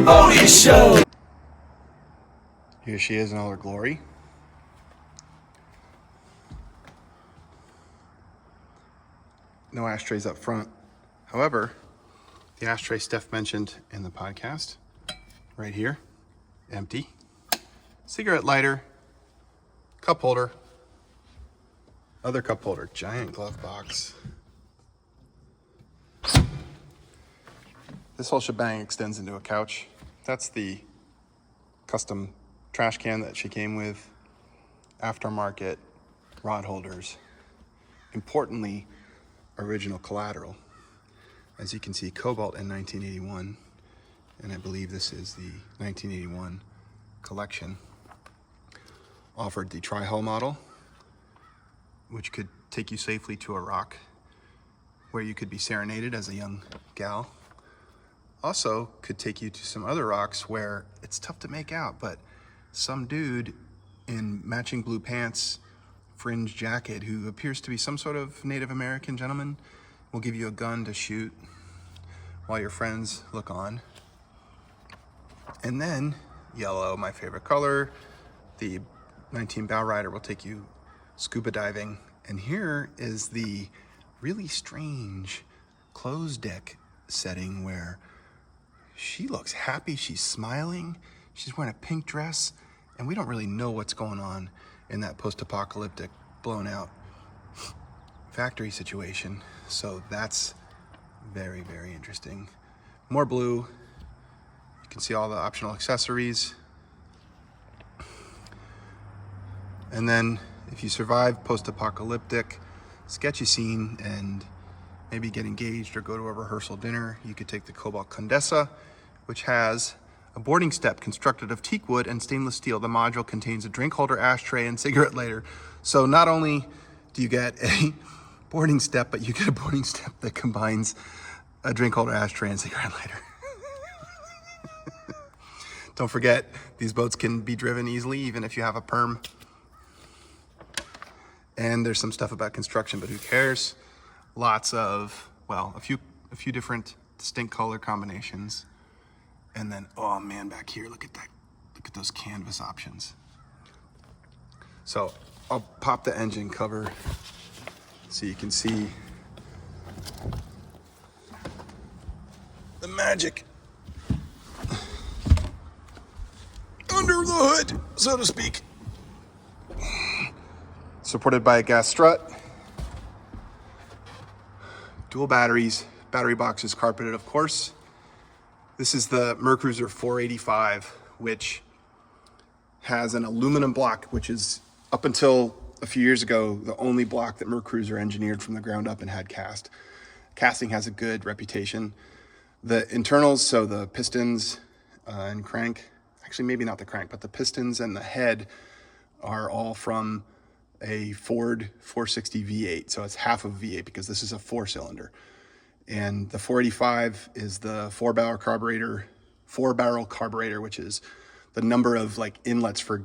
Cobalt Show. Here she is in all her glory. No ashtrays up front. However, the ashtray Steph mentioned in the podcast, right here, empty. Cigarette lighter, cup holder, other cup holder, giant glove box. This whole shebang extends into a couch. That's the custom trash can that she came with, aftermarket rod holders. Importantly, original collateral. As you can see, Cobalt in 1981, and I believe this is the 1981 collection. Offered the tri-hull model, which could take you safely to a rock where you could be serenaded as a young gal. Also could take you to some other rocks where it's tough to make out, but some dude in matching blue pants, fringe jacket, who appears to be some sort of Native American gentleman, will give you a gun to shoot while your friends look on. And then yellow, my favorite color, the 19 bow rider will take you scuba diving. And here is the really strange closed deck setting where she looks happy, she's smiling, she's wearing a pink dress, and we don't really know what's going on in that post-apocalyptic, blown out factory situation. So that's very, very interesting. More blue. You can see all the optional accessories. And then if you survive post-apocalyptic, sketchy scene and maybe get engaged or go to a rehearsal dinner, you could take the Cobalt Condesa, which has a boarding step constructed of teak wood and stainless steel. The module contains a drink holder, ashtray, and cigarette lighter. So not only do you get a boarding step, but you get a boarding step that combines a drink holder, ashtray, and cigarette lighter. Don't forget, these boats can be driven easily, even if you have a perm. And there's some stuff about construction, but who cares? Lots of, well, a few different distinct color combinations. And then, oh man, back here, look at that. Look at those canvas options. So I'll pop the engine cover so you can see the magic under the hood, so to speak. Supported by a gas strut. Dual batteries, battery box is carpeted, of course. This is the Mercruiser 485, which has an aluminum block, which is, up until a few years ago, the only block that Mercruiser engineered from the ground up and had cast. Casting has a good reputation. The internals, so the pistons and crank, actually maybe not the crank, but the pistons and the head are all from a Ford 460 V8. So it's half of V8 because this is a 4-cylinder. And the 485 is the 4-barrel carburetor, which is the number of like inlets for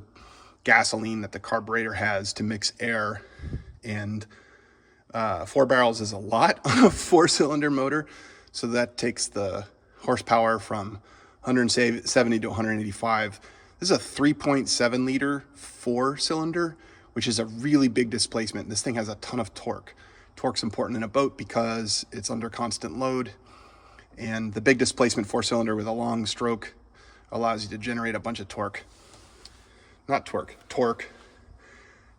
gasoline that the carburetor has to mix air. And 4 barrels is a lot on a 4-cylinder motor. So that takes the horsepower from 170 to 185. This is a 3.7 liter 4-cylinder, which is a really big displacement. This thing has a ton of torque. Torque's important in a boat because it's under constant load, and the big displacement 4-cylinder with a long stroke allows you to generate a bunch of torque. Torque.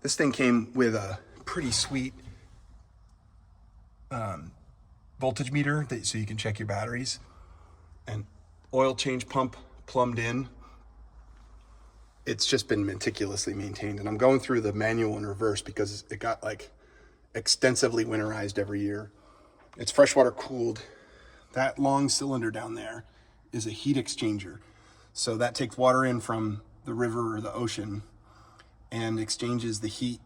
This thing came with a pretty sweet voltage meter so you can check your batteries, and oil change pump plumbed in. It's just been meticulously maintained, and I'm going through the manual in reverse because it got like extensively winterized every year. It's freshwater cooled. That long cylinder down there is a heat exchanger. So that takes water in from the river or the ocean and exchanges the heat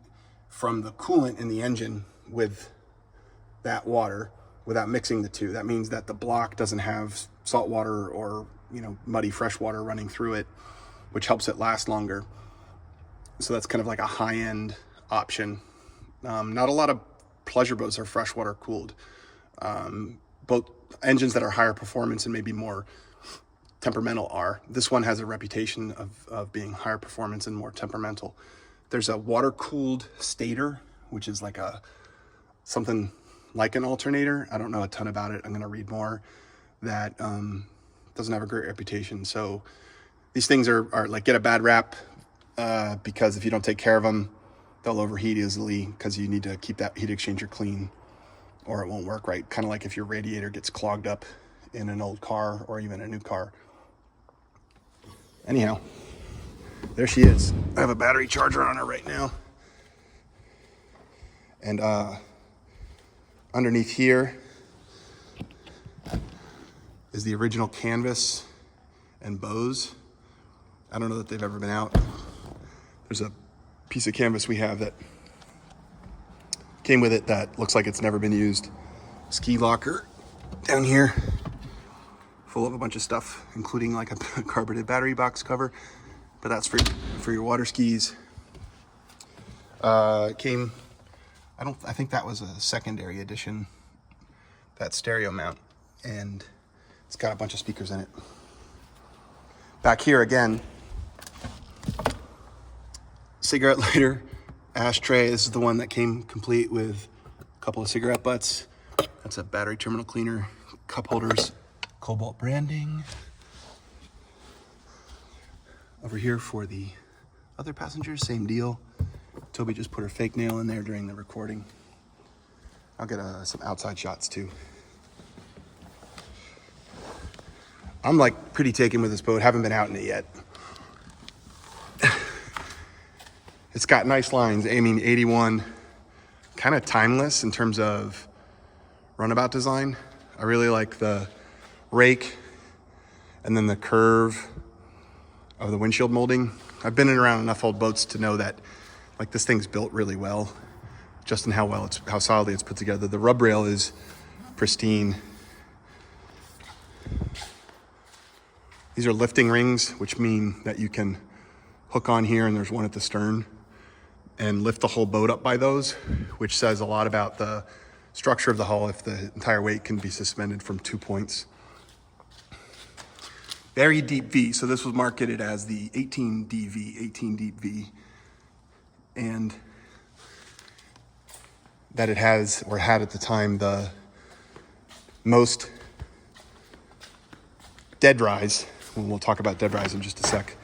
from the coolant in the engine with that water without mixing the two. That means that the block doesn't have salt water or, muddy fresh water running through it, which helps it last longer. So that's kind of like a high-end option. Not a lot of pleasure boats are freshwater cooled. Boat engines that are higher performance and maybe more temperamental are. This one has a reputation of being higher performance and more temperamental. There's a water-cooled stator, which is like something like an alternator. I don't know a ton about it. I'm gonna read more. That doesn't have a great reputation. So these things are like get a bad rap because if you don't take care of them, they'll overheat easily because you need to keep that heat exchanger clean or it won't work right. Kind of like if your radiator gets clogged up in an old car or even a new car. Anyhow, there she is. I have a battery charger on her right now. And underneath here is the original canvas and bows. I don't know that they've ever been out. There's a piece of canvas we have that came with it that looks like it's never been used. Ski locker down here, full of a bunch of stuff, including like a carbureted battery box cover, but that's for your water skis. I think that was a secondary edition, that stereo mount, and it's got a bunch of speakers in it. Back here again, cigarette lighter, ashtray. This is the one that came complete with a couple of cigarette butts. That's a battery terminal cleaner, cup holders, Cobalt branding. Over here for the other passengers, same deal. Toby just put her fake nail in there during the recording. I'll get some outside shots too. I'm like pretty taken with this boat. Haven't been out in it yet. It's got nice lines. I mean, 81, kind of timeless in terms of runabout design. I really like the rake and then the curve of the windshield molding. I've been in around enough old boats to know that like this thing's built really well, just in how solidly it's put together. The rub rail is pristine. These are lifting rings, which mean that you can hook on here, and there's one at the stern, and lift the whole boat up by those, which says a lot about the structure of the hull if the entire weight can be suspended from 2 points. Very deep V, so this was marketed as the 18 DV, 18 deep V, and that it has, or had at the time, the most dead rise, and we'll talk about dead rise in just a sec,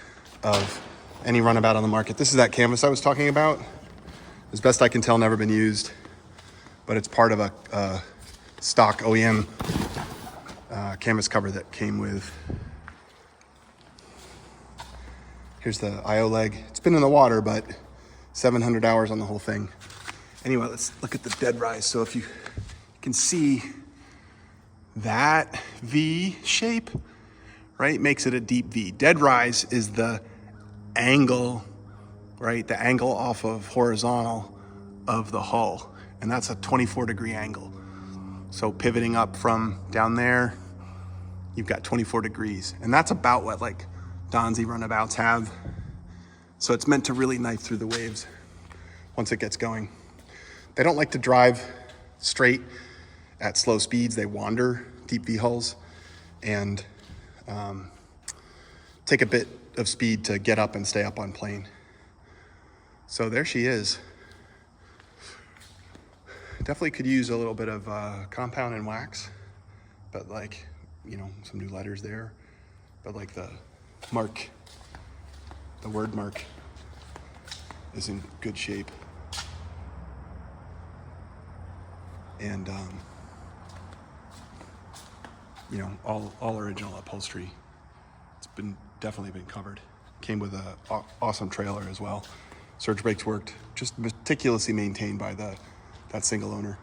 of any runabout on the market. This is that canvas I was talking about. As best I can tell, never been used, but it's part of a stock OEM canvas cover that came with. Here's the IO leg. It's been in the water, but 700 hours on the whole thing. Anyway, let's look at the dead rise. So if you can see that V shape, right, makes it a deep V. Dead rise is the angle, right, the angle off of horizontal of the hull, and that's a 24-degree angle. So pivoting up from down there, you've got 24 degrees, and that's about what like Donzi runabouts have. So it's meant to really knife through the waves once it gets going. They don't like to drive straight at slow speeds. They wander deep V hulls and take a bit of speed to get up and stay up on plane. So there she is. Definitely could use a little bit of compound and wax, but like, you know, some new letters there. But like the mark, the word mark is in good shape. And, you know, all original upholstery. It's definitely been covered. Came with a awesome trailer as well. Surge brakes worked, just meticulously maintained by that single owner.